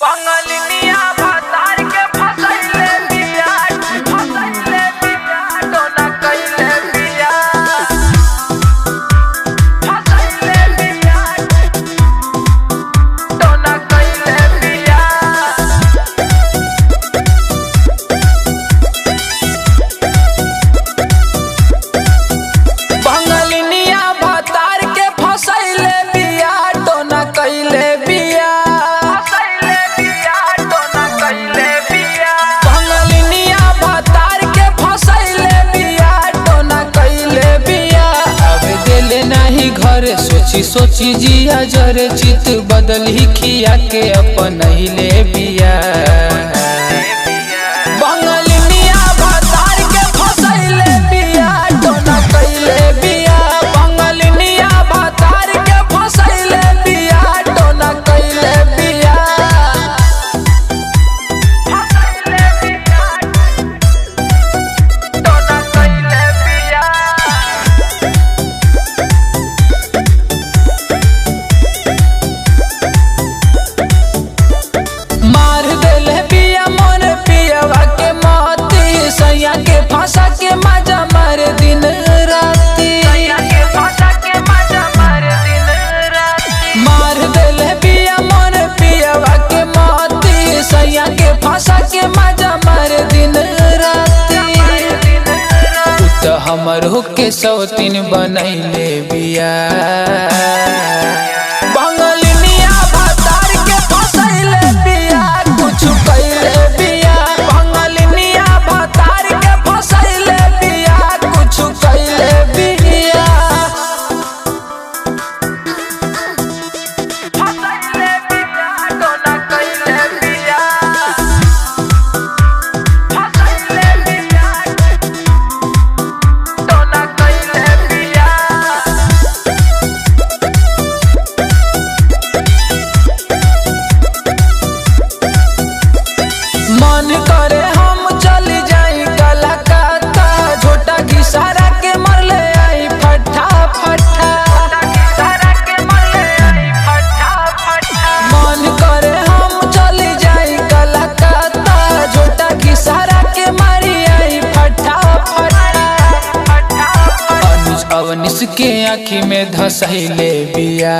बंगलिनिया भातार के फसैले बिया टोना कइले बिया फसैले बिया टोना कइले बिया। बंगलिनिया भातार के फसैले बिया टोना कइले बिया सोची सोची जिया जरे चित बदल ही खिया के अपन हिले बिया। बंगलिनिया भातार के फसैले बिया टोना कइले बिया। बंगलिनिया भातार के फसैले बिया टोना कइले बिया। फसैले बिया टोना कइले बिया। फंसा के मजा मार दिन राती मार देले बिया मन पियवा के मोती सैया के फंसा के मजा मार दिन राती। तो हमर होके सौतीन बनैले बिया। बंगलिनिया भातार के फसैले बिया कुछ कइले बिया। बंगलिनिया भातार के फसैले बिया कुछ कइले बिया। फसैले बिया टोना कइले बिया। फसैले बिया टोना कइले बिया। मन करे हम चल जाई कलकत्ता झोटा घिसारा के मरले आई फटा फटा। मन करे हम चल जाई कलकत्ता झोटा घिसारा के मारी आई फटा फटा। अनुज अवनिश के आँखी में धसैले बिया।